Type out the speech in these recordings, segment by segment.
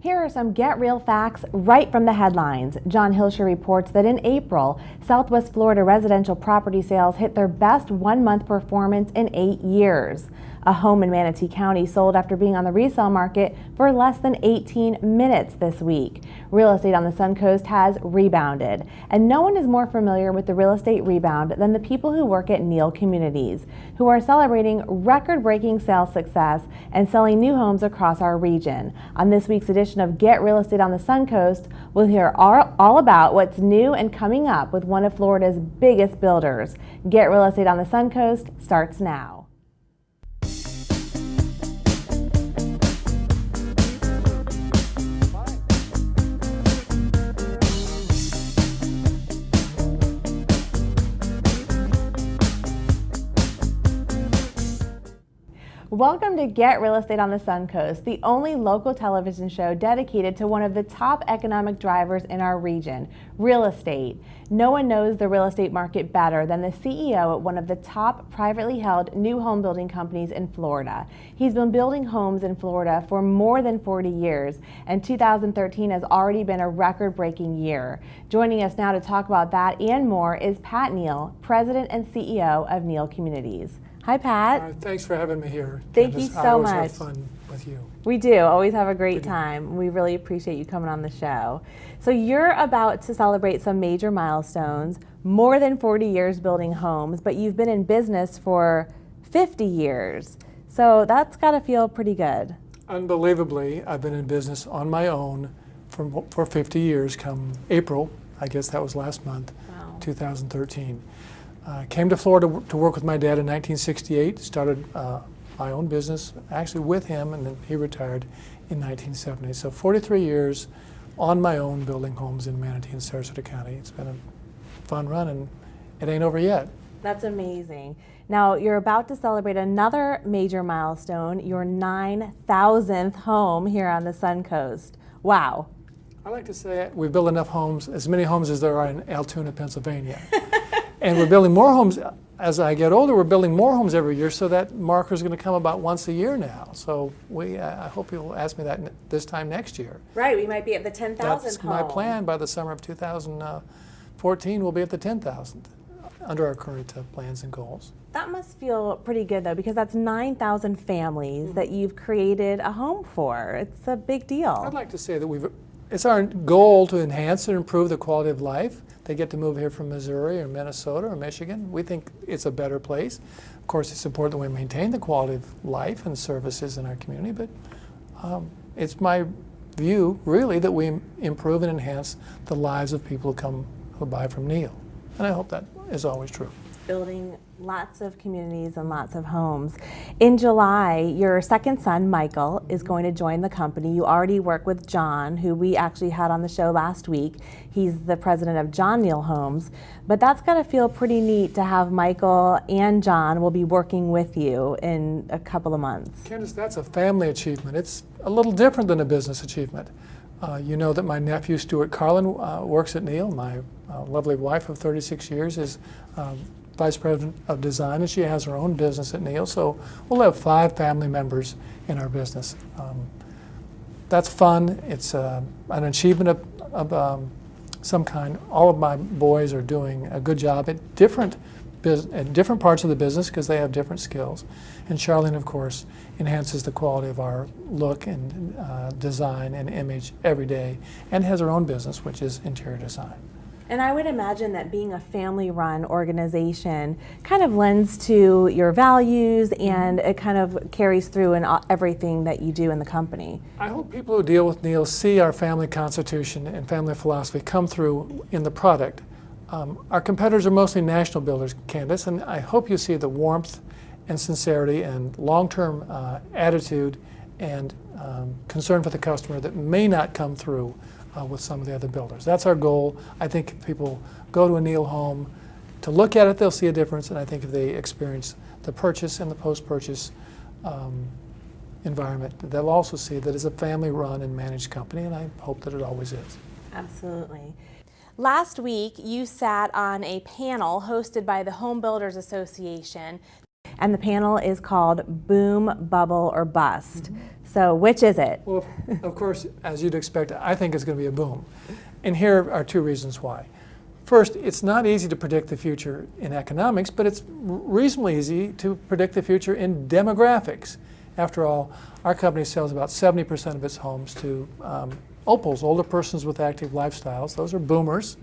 Here are some Get Real facts right from the headlines. John Hilscher reports that in April, Southwest Florida residential property sales hit their best one-month performance in 8 years. A home in Manatee County sold after being on the resale market for less than 18 minutes this week. Real estate on the Suncoast has rebounded, and no one is more familiar with the real estate rebound than the people who work at Neal Communities, who are celebrating record-breaking sales success and selling new homes across our region. On this week's edition of Get Real Estate on the Suncoast, we'll hear all about what's new and coming up with one of Florida's biggest builders. Get Real Estate on the Suncoast starts now. Welcome to Get Real Estate on the Suncoast, the only local television show dedicated to one of the top economic drivers in our region, real estate. No one knows the real estate market better than the CEO at one of the top privately held new home building companies in Florida. He's been building homes in Florida for more than 40 years, and 2013 has already been a record-breaking year. Joining us now to talk about that and more is Pat Neal, President and CEO of Neal Communities. Hi, Pat. Thanks for having me here. Thank you so much. I always have fun with you. We do. Always have a great time. We really appreciate you coming on the show. So you're about to celebrate some major milestones, more than 40 years building homes, but you've been in business for 50 years. So that's got to feel pretty good. Unbelievably, I've been in business on my own for 50 years. Come April, I guess that was last month, wow. 2013. Came to Florida to work with my dad in 1968, started my own business actually with him, and then he retired in 1970. So 43 years on my own building homes in Manatee and Sarasota County. It's been a fun run, and it ain't over yet. That's amazing. Now you're about to celebrate another major milestone, your 9,000th home here on the Suncoast. Wow. I like to say we build enough homes, as many homes as there are in Altoona, Pennsylvania. And we're building more homes. As I get older, we're building more homes every year, so that marker is going to come about once a year now. So I hope you'll ask me that this time next year. Right, we might be at the 10,000th home. That's my plan. By the summer of 2014, we'll be at the 10,000th under our current plans and goals. That must feel pretty good, though, because that's 9,000 families that you've created a home for. It's a big deal. I'd like to say that it's our goal to enhance and improve the quality of life. They get to move here from Missouri or Minnesota or Michigan. We think it's a better place. Of course, it's important that we maintain the quality of life and services in our community, but it's my view, really, that we improve and enhance the lives of people who buy from Neal. And I hope that is always true. Building lots of communities and lots of homes. In July, your second son, Michael, is going to join the company. You already work with John, who we actually had on the show last week. He's the president of John Neal Homes. But that's got to feel pretty neat to have Michael and John will be working with you in a couple of months. Candice, that's a family achievement. It's a little different than a business achievement. You know that my nephew, Stuart Carlin, works at Neal. My lovely wife of 36 years is Vice President of Design, and she has her own business at Neal. So we'll have 5 family members in our business. That's fun. It's an achievement of some kind. All of my boys are doing a good job at different parts of the business because they have different skills. And Charlene, of course, enhances the quality of our look and design and image every day, and has her own business, which is interior design. And I would imagine that being a family-run organization kind of lends to your values, and it kind of carries through in everything that you do in the company. I hope people who deal with Neal see our family constitution and family philosophy come through in the product. Our competitors are mostly national builders, Candice, and I hope you see the warmth and sincerity and long-term attitude and concern for the customer that may not come through with some of the other builders. That's our goal. I think if people go to a Neal home to look at it, they'll see a difference, and I think if they experience the purchase and the post-purchase environment, they'll also see that it's a family-run and managed company, and I hope that it always is. Absolutely. Last week, you sat on a panel hosted by the Home Builders Association. and the panel is called Boom, Bubble, or Bust. So which is it? Well, of course, as you'd expect, I think it's going to be a boom. And here are two reasons why. First, it's not easy to predict the future in economics, but it's reasonably easy to predict the future in demographics. After all, our company sells about 70% of its homes to OPLs, older persons with active lifestyles. Those are boomers,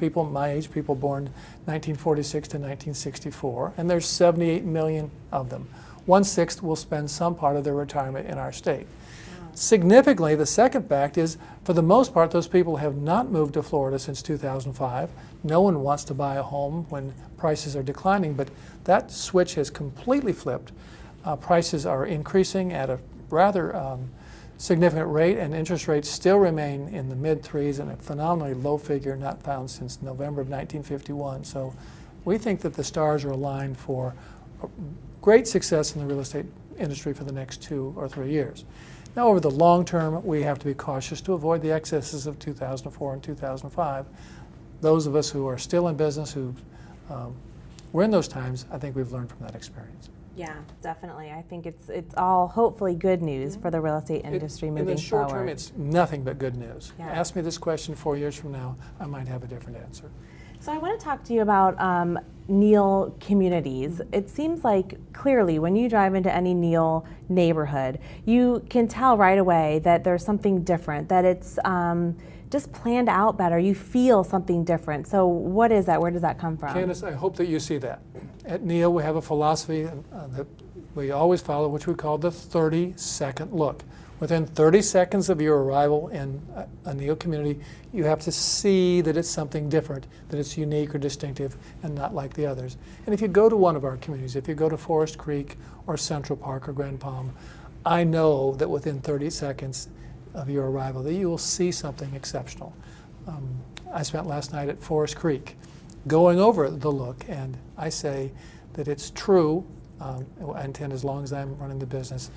people my age, people born 1946 to 1964, and there's 78 million of them. 1/6 will spend some part of their retirement in our state. Significantly, the second fact is, for the most part, those people have not moved to Florida since 2005. No one wants to buy a home when prices are declining, but that switch has completely flipped. Prices are increasing at a rather significant rate, and interest rates still remain in the mid-3s and a phenomenally low figure not found since November of 1951. So we think that the stars are aligned for great success in the real estate industry for the next 2 or 3 years. Now, over the long term, we have to be cautious to avoid the excesses of 2004 and 2005. Those of us who are still in business, who were in those times, I think we've learned from that experience. Yeah, definitely. I think it's all hopefully good news for the real estate industry moving forward. In the short term, it's nothing but good news. Yeah. Ask me this question 4 years from now, I might have a different answer. So I want to talk to you about Neal Communities. It seems like clearly when you drive into any Neal neighborhood, you can tell right away that there's something different, that it's just planned out better. You feel something different. So what is that? Where does that come from? Candice, I hope that you see that. At Neal, we have a philosophy that we always follow, which we call the 30-second look. Within 30 seconds of your arrival in a Neal community, you have to see that it's something different, that it's unique or distinctive and not like the others. And if you go to one of our communities, if you go to Forest Creek or Central Park or Grand Palm, I know that within 30 seconds of your arrival that you will see something exceptional. I spent last night at Forest Creek going over the look, and I say that it's true, I intend as long as I'm running the business,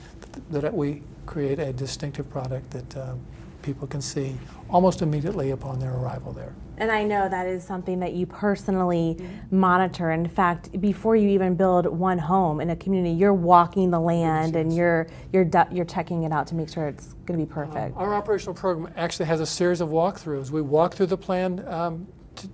that we create a distinctive product that people can see almost immediately upon their arrival there. And I know that is something that you personally monitor. In fact, before you even build one home in a community, you're walking the land and you're checking it out to make sure it's going to be perfect. Our operational program actually has a series of walkthroughs. We walk through the plan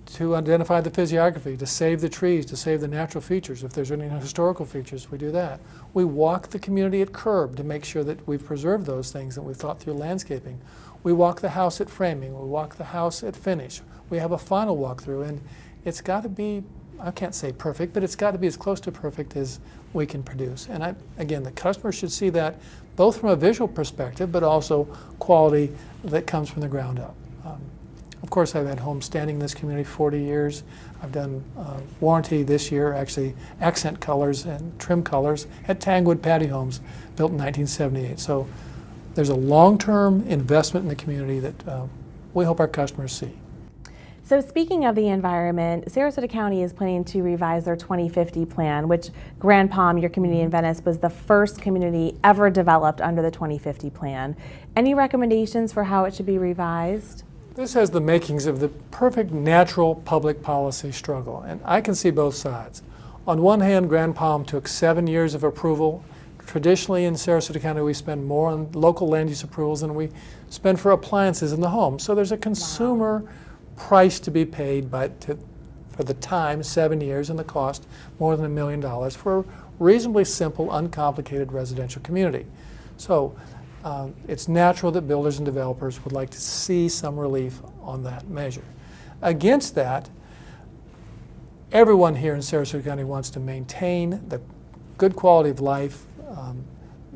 to identify the physiography, to save the trees, to save the natural features. If there's any historical features, we do that. We walk the community at curb to make sure that we've preserved those things and we've thought through landscaping. We walk the house at framing. We walk the house at finish. We have a final walkthrough, and it's got to be, I can't say perfect, but it's got to be as close to perfect as we can produce. And again, the customer should see that both from a visual perspective, but also quality that comes from the ground up. Of course, I've had homes standing in this community 40 years. I've done warranty this year, actually accent colors and trim colors at Tangwood Patty Homes, built in 1978. So there's a long-term investment in the community that we hope our customers see. So speaking of the environment, Sarasota County is planning to revise their 2050 plan, which Grand Palm, your community in Venice, was the first community ever developed under the 2050 plan. Any recommendations for how it should be revised? This has the makings of the perfect natural public policy struggle, and I can see both sides. On one hand, Grand Palm took 7 years of approval. Traditionally in Sarasota County, we spend more on local land use approvals than we spend for appliances in the home. So there's a consumer price to be paid for the time, 7 years, and the cost, more than $1 million, for a reasonably simple, uncomplicated residential community. So it's natural that builders and developers would like to see some relief on that measure. Against that, everyone here in Sarasota County wants to maintain the good quality of life,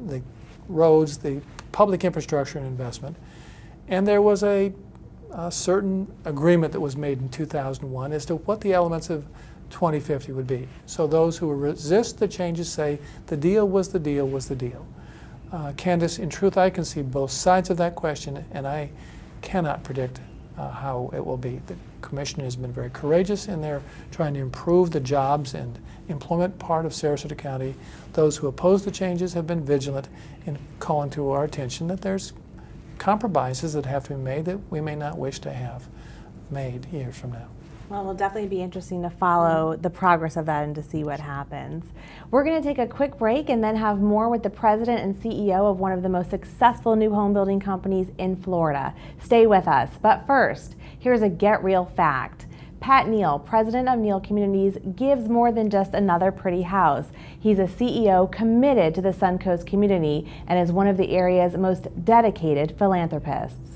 the roads, the public infrastructure and investment. And there was a certain agreement that was made in 2001 as to what the elements of 2050 would be. So those who resist the changes say the deal was the deal was the deal. Candice, in truth, I can see both sides of that question, and I cannot predict how it will be. The Commission has been very courageous in their trying to improve the jobs and employment part of Sarasota County. Those who oppose the changes have been vigilant in calling to our attention that there's compromises that have to be made that we may not wish to have made years from now. Well, it'll definitely be interesting to follow the progress of that and to see what happens. We're going to take a quick break and then have more with the president and CEO of one of the most successful new home building companies in Florida. Stay with us. But first, here's a Get Real fact. Pat Neal, president of Neal Communities, gives more than just another pretty house. He's a CEO committed to the Suncoast community and is one of the area's most dedicated philanthropists.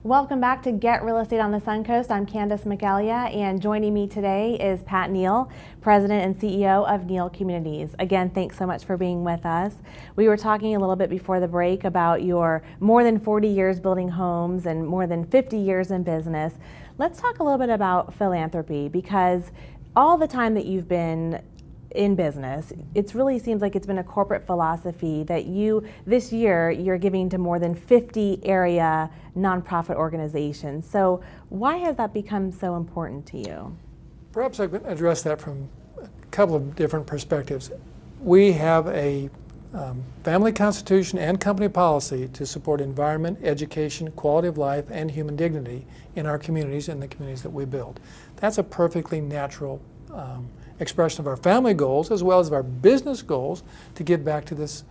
Welcome back to Get Real Estate on the Suncoast. I'm Candice McElyea, and joining me today is Pat Neal, President and CEO of Neal Communities. Again, thanks so much for being with us. We were talking a little bit before the break about your more than 40 years building homes and more than 50 years in business. Let's talk a little bit about philanthropy, because all the time that you've been in business, it really seems like it's been a corporate philosophy that this year, you're giving to more than 50 area nonprofit organizations. So why has that become so important to you? Perhaps I can address that from a couple of different perspectives. We have a family constitution and company policy to support environment, education, quality of life, and human dignity in our communities and the communities that we build. That's a perfectly natural expression of our family goals as well as of our business goals to give back to this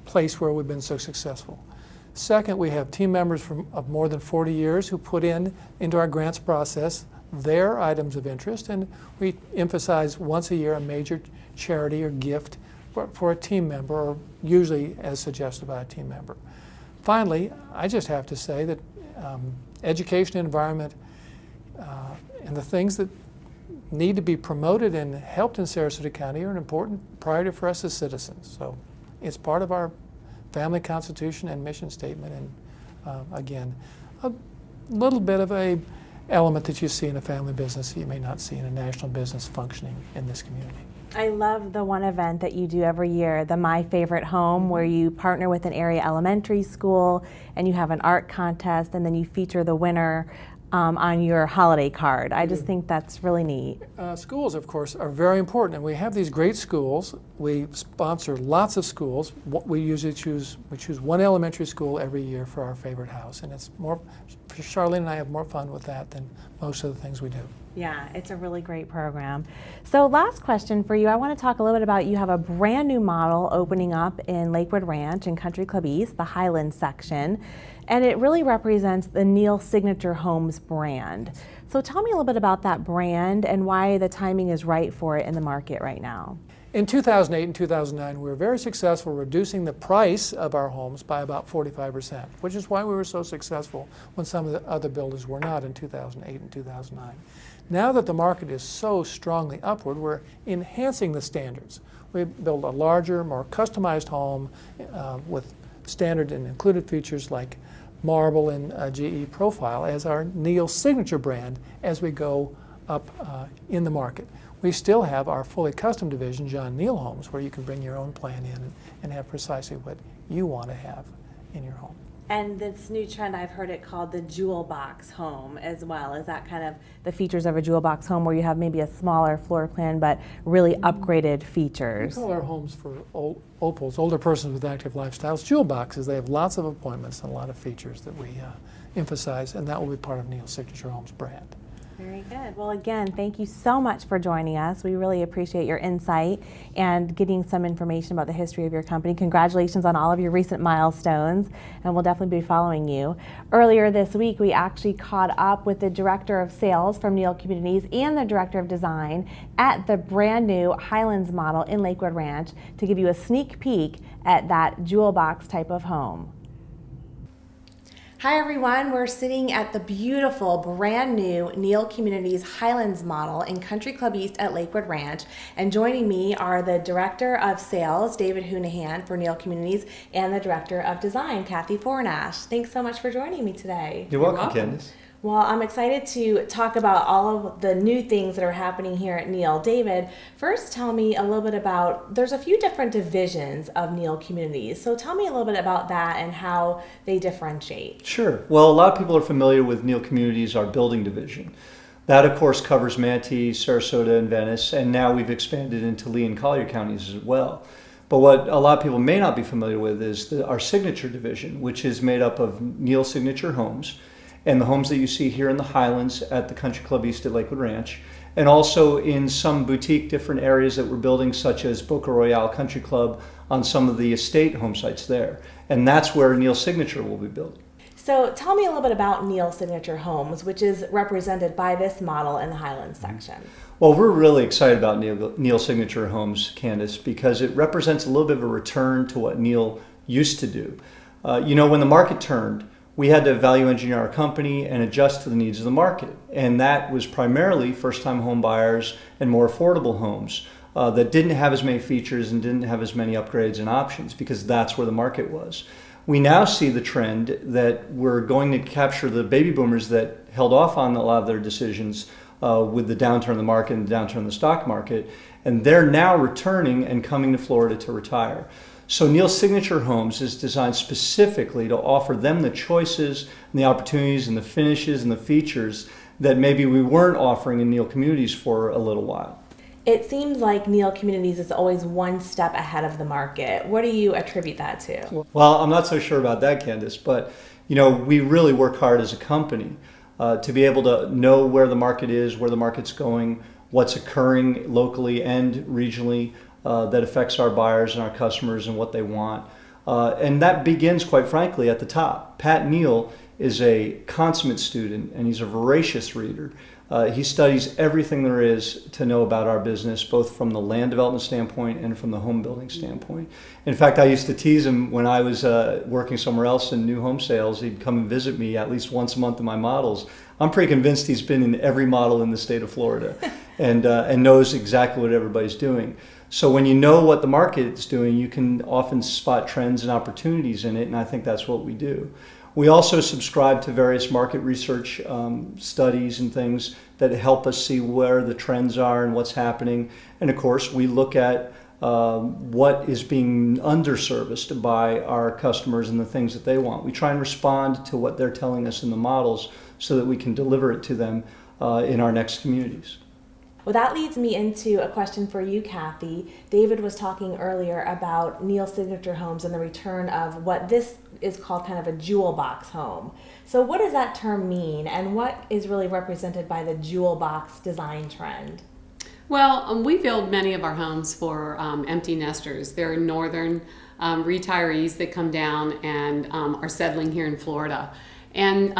place where we've been so successful. Second, we have team members of more than 40 years who put into our grants process their items of interest, and we emphasize once a year a major charity or gift for a team member, or usually as suggested by a team member. Finally, I just have to say that education, environment, and the things that need to be promoted and helped in Sarasota County are an important priority for us as citizens. So it's part of our family constitution and mission statement, and again, a little bit of a element that you see in a family business that you may not see in a national business functioning in this community. I love the one event that you do every year, the My Favorite Home, where you partner with an area elementary school and you have an art contest, and then you feature the winner on your holiday card. I just think that's really neat. Schools, of course, are very important, and we have these great schools. We sponsor lots of schools. We choose one elementary school every year for our favorite house, and it's more, Charlene and I have more fun with that than most of the things we do. Yeah, it's a really great program. So last question for you, I want to talk a little bit about, you have a brand new model opening up in Lakewood Ranch and Country Club East, the Highlands section, and it really represents the Neal Signature Homes brand. So tell me a little bit about that brand and why the timing is right for it in the market right now. In 2008 and 2009, we were very successful reducing the price of our homes by about 45%, which is why we were so successful when some of the other builders were not in 2008 and 2009. Now that the market is so strongly upward, we're enhancing the standards. We build a larger, more customized home with standard and included features like marble and GE profile as our Neal Signature brand as we go up in the market. We still have our fully custom division, John Neal Homes, where you can bring your own plan in and have precisely what you want to have in your home. And this new trend, I've heard it called the jewel box home as well. Is that kind of the features of a jewel box home, where you have maybe a smaller floor plan but really upgraded features? We call our homes for OPALs, older persons with active lifestyles, jewel boxes. They have lots of appointments and a lot of features that we emphasize, and that will be part of Neal Signature Homes brand. Very good. Well, again, thank you so much for joining us. We really appreciate your insight and getting some information about the history of your company. Congratulations on all of your recent milestones, and we'll definitely be following you. Earlier this week, we actually caught up with the Director of Sales from Neal Communities and the Director of Design at the brand new Highlands model in Lakewood Ranch to give you a sneak peek at that jewel box type of home. Hi everyone, we're sitting at the beautiful brand new Neal Communities Highlands model in Country Club East at Lakewood Ranch, and joining me are the Director of Sales, David Hounahan for Neal Communities, and the Director of Design, Kathy Fornash. Thanks so much for joining me today. You're welcome, Candice. Well, I'm excited to talk about all of the new things that are happening here at Neal. David, first tell me a little bit about, there's a few different divisions of Neal Communities. So tell me a little bit about that and how they differentiate. Sure. Well, a lot of people are familiar with Neal Communities, our building division. That, of course, covers Manatee, Sarasota, and Venice, and now we've expanded into Lee and Collier counties as well. But what a lot of people may not be familiar with is our signature division, which is made up of Neal Signature Homes. and the homes that you see here in the Highlands at the Country Club East at Lakewood Ranch, and also in some boutique different areas that we're building, such as Boca Royale Country Club on some of the estate home sites there. And that's where Neal Signature will be built. So tell me a little bit about Neal Signature Homes, which is represented by this model in the Highlands section. Well, we're really excited about Neal Signature Homes, Candice, because it represents a little bit of a return to what Neal used to do. When the market turned, we had to value engineer our company and adjust to the needs of the market. And that was primarily first-time home buyers and more affordable homes that didn't have as many features and didn't have as many upgrades and options, because that's where the market was. We now see the trend that we're going to capture the baby boomers that held off on a lot of their decisions with the downturn in the market and the downturn in the stock market, and they're now returning and coming to Florida to retire. So Neal Signature Homes is designed specifically to offer them the choices and the opportunities and the finishes and the features that maybe we weren't offering in Neal Communities for a little while. It seems like Neal Communities is always one step ahead of the market. What do you attribute that to? Well, I'm not so sure about that, Candice, but we really work hard as a company to be able to know where the market is, where the market's going, what's occurring locally and regionally that affects our buyers and our customers and what they want. And that begins, quite frankly, at the top. Pat Neal is a consummate student, and he's a voracious reader. He studies everything there is to know about our business, both from the land development standpoint and from the home building standpoint. In fact, I used to tease him when I was working somewhere else in new home sales. He'd come and visit me at least once a month in my models. I'm pretty convinced he's been in every model in the state of Florida and knows exactly what everybody's doing. So when you know what the market is doing, you can often spot trends and opportunities in it, and I think that's what we do. We also subscribe to various market research studies and things that help us see where the trends are and what's happening. And of course, we look at what is being underserviced by our customers and the things that they want. We try and respond to what they're telling us in the models so that we can deliver it to them in our next communities. Well, that leads me into a question for you, Kathy. David was talking earlier about Neal Signature Homes and the return of what this is called kind of a jewel box home. So what does that term mean, and what is really represented by the jewel box design trend? Well, we build many of our homes for empty nesters. They're northern retirees that come down and are settling here in Florida. And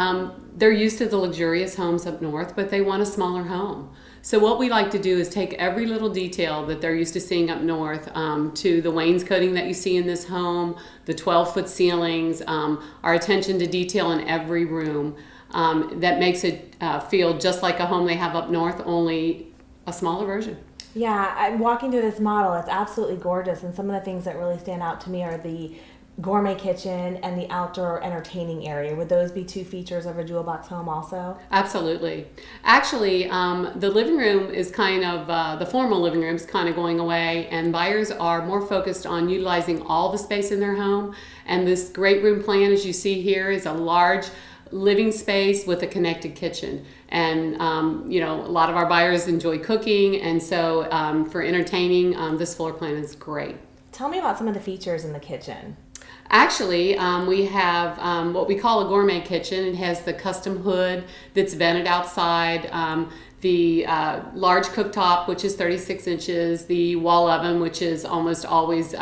they're used to the luxurious homes up north, but they want a smaller home. So what we like to do is take every little detail that they're used to seeing up north, to the wainscoting that you see in this home, the 12-foot ceilings, our attention to detail in every room, that makes it feel just like a home they have up north, only a smaller version. Yeah, I'm walking through this model. It's absolutely gorgeous, and some of the things that really stand out to me are the gourmet kitchen and the outdoor entertaining area. Would those be two features of a jewel box home also? Absolutely. Actually, the living room is kind of, the formal living room is kind of going away, and buyers are more focused on utilizing all the space in their home. And this great room plan, as you see here, is a large living space with a connected kitchen. And a lot of our buyers enjoy cooking, and so for entertaining, this floor plan is great. Tell me about some of the features in the kitchen. Actually, we have what we call a gourmet kitchen. It has the custom hood that's vented outside, the large cooktop, which is 36 inches, the wall oven, which is almost always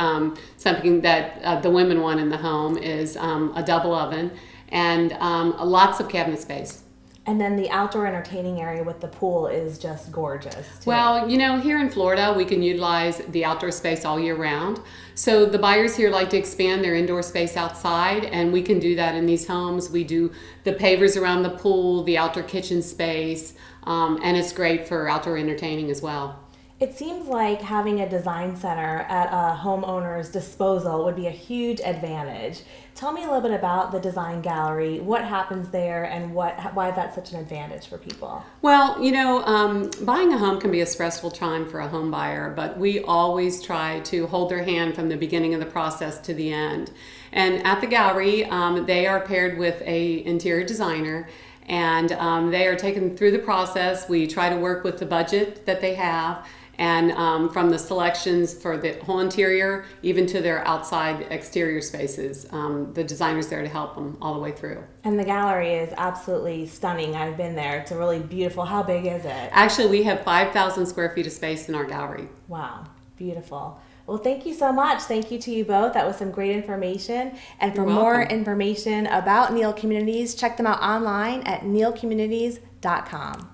something that the women want in the home, is a double oven, and lots of cabinet space. And then the outdoor entertaining area with the pool is just gorgeous, too. Well, here in Florida, we can utilize the outdoor space all year round. So the buyers here like to expand their indoor space outside, and we can do that in these homes. We do the pavers around the pool, the outdoor kitchen space, and it's great for outdoor entertaining as well. It seems like having a design center at a homeowner's disposal would be a huge advantage. Tell me a little bit about the design gallery, what happens there, and why that's such an advantage for people. Well, buying a home can be a stressful time for a home buyer, but we always try to hold their hand from the beginning of the process to the end. And at the gallery, they are paired with an interior designer, and they are taken through the process. We try to work with the budget that they have, And from the selections for the whole interior, even to their outside exterior spaces, the designer's there to help them all the way through. And the gallery is absolutely stunning. I've been there. It's really beautiful. How big is it? Actually, we have 5,000 square feet of space in our gallery. Wow, beautiful. Well, thank you so much. Thank you to you both. That was some great information. And for You're more welcome. information about Neal Communities, check them out online at nealcommunities.com.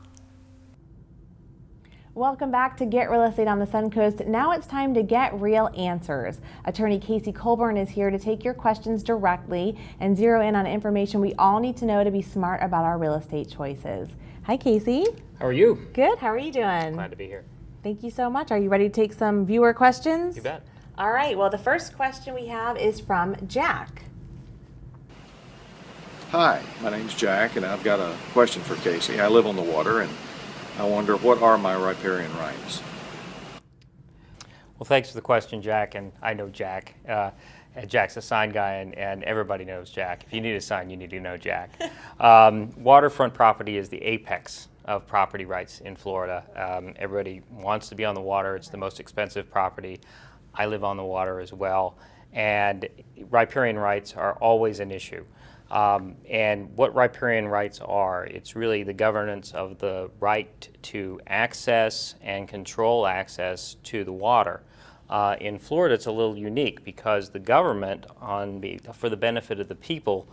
Welcome back to Get Real Estate on the Suncoast. Now it's time to get real answers. Attorney Casey Colburn is here to take your questions directly and zero in on information we all need to know to be smart about our real estate choices. Hi, Casey. How are you? Good. How are you doing? Glad to be here. Thank you so much. Are you ready to take some viewer questions? You bet. All right. Well, the first question we have is from Jack. Hi, my name's Jack, and I've got a question for Casey. I live on the water, and I wonder, what are my riparian rights? Well, thanks for the question, Jack. And I know Jack. Jack's a sign guy, and everybody knows Jack. If you need a sign, you need to know Jack. Waterfront property is the apex of property rights in Florida. Everybody wants to be on the water. It's the most expensive property. I live on the water as well. And riparian rights are always an issue. And what riparian rights are, it's really the governance of the right to access and control access to the water. In Florida, it's a little unique because the government, for the benefit of the people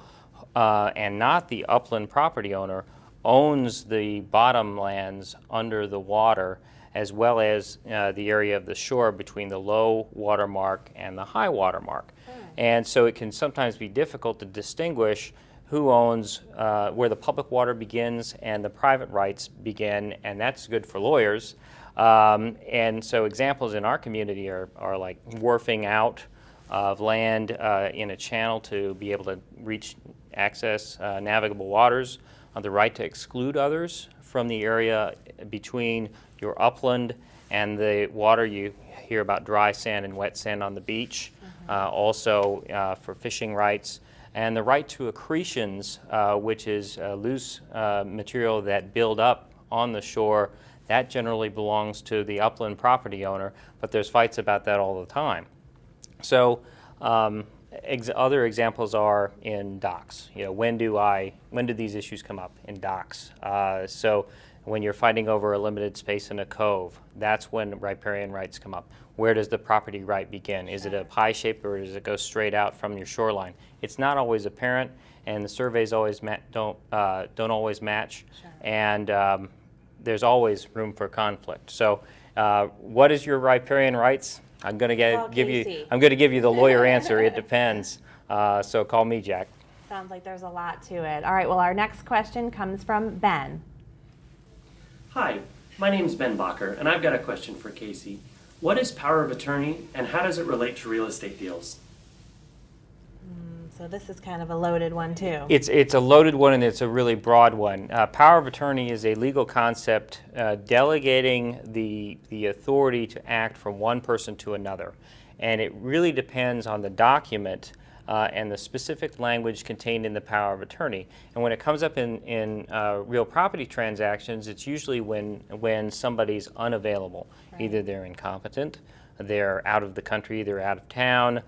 and not the upland property owner, owns the bottomlands under the water, as well as the area of the shore between the low water mark and the high water mark. And so it can sometimes be difficult to distinguish who owns where the public water begins and the private rights begin, and that's good for lawyers. And so examples in our community are like wharfing out of land in a channel to be able to access navigable waters, the right to exclude others from the area between your upland and the water. You hear about dry sand and wet sand on the beach, also for fishing rights, and the right to accretions, which is loose material that build up on the shore. That generally belongs to the upland property owner, but there's fights about that all the time. So other examples are in docks. You know, when do these issues come up in docks? So when you're fighting over a limited space in a cove, that's when riparian rights come up. Where does the property right begin? Is it a pie shape, or does it go straight out from your shoreline? It's not always apparent, and the surveys always don't always match, and there's always room for conflict. So, what is your riparian rights? I'm going to give you the lawyer answer. It depends. So call me, Jack. Sounds like there's a lot to it. All right. Well, our next question comes from Ben. Hi, my name is Ben Bacher, and I've got a question for Casey. What is power of attorney, and how does it relate to real estate deals? So this is kind of a loaded one too. It's a loaded one, and it's a really broad one. Power of attorney is a legal concept delegating the authority to act from one person to another. And it really depends on the document and the specific language contained in the power of attorney. And when it comes up in real property transactions, it's usually when somebody's unavailable. Right. Either they're incompetent, they're out of the country, they're out of town,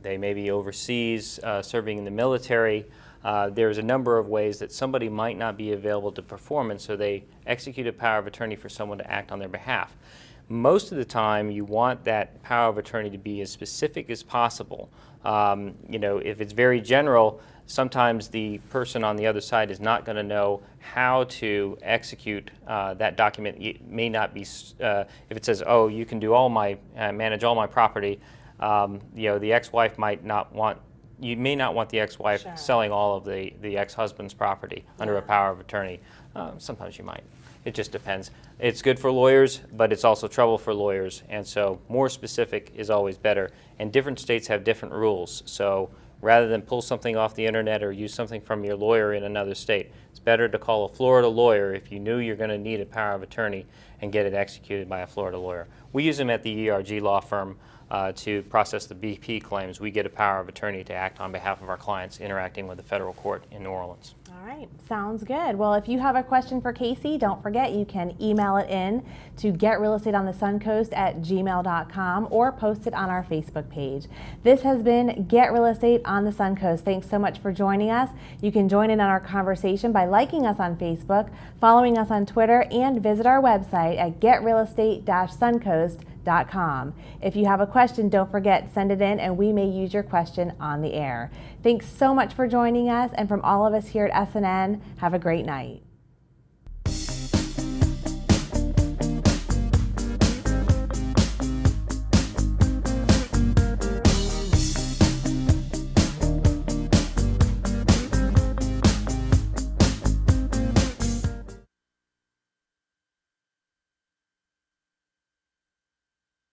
they may be overseas serving in the military. There's a number of ways that somebody might not be available to perform, and so they execute a power of attorney for someone to act on their behalf. Most of the time, you want that power of attorney to be as specific as possible. You know, if it's very general, sometimes the person on the other side is not going to know how to execute that document. It may not be, if it says, oh, you can do manage all my property, you know, the ex-wife might not want, you may not want the ex-wife selling all of the ex-husband's property under a power of attorney. Sometimes you might. It just depends. It's good for lawyers, but it's also trouble for lawyers, and so more specific is always better. And different states have different rules, so rather than pull something off the internet or use something from your lawyer in another state, it's better to call a Florida lawyer if you knew you're going to need a power of attorney and get it executed by a Florida lawyer. We use them at the ERG law firm to process the BP claims, we get a power of attorney to act on behalf of our clients interacting with the federal court in New Orleans. All right, sounds good. Well, if you have a question for Casey, don't forget you can email it in to getrealestateonthesuncoast@gmail.com or post it on our Facebook page. This has been Get Real Estate on the Suncoast. Thanks so much for joining us. You can join in on our conversation by liking us on Facebook, following us on Twitter, and visit our website at getrealestate-suncoast.com. If you have a question, don't forget, send it in and we may use your question on the air. Thanks so much for joining us, and from all of us here at SNN, have a great night.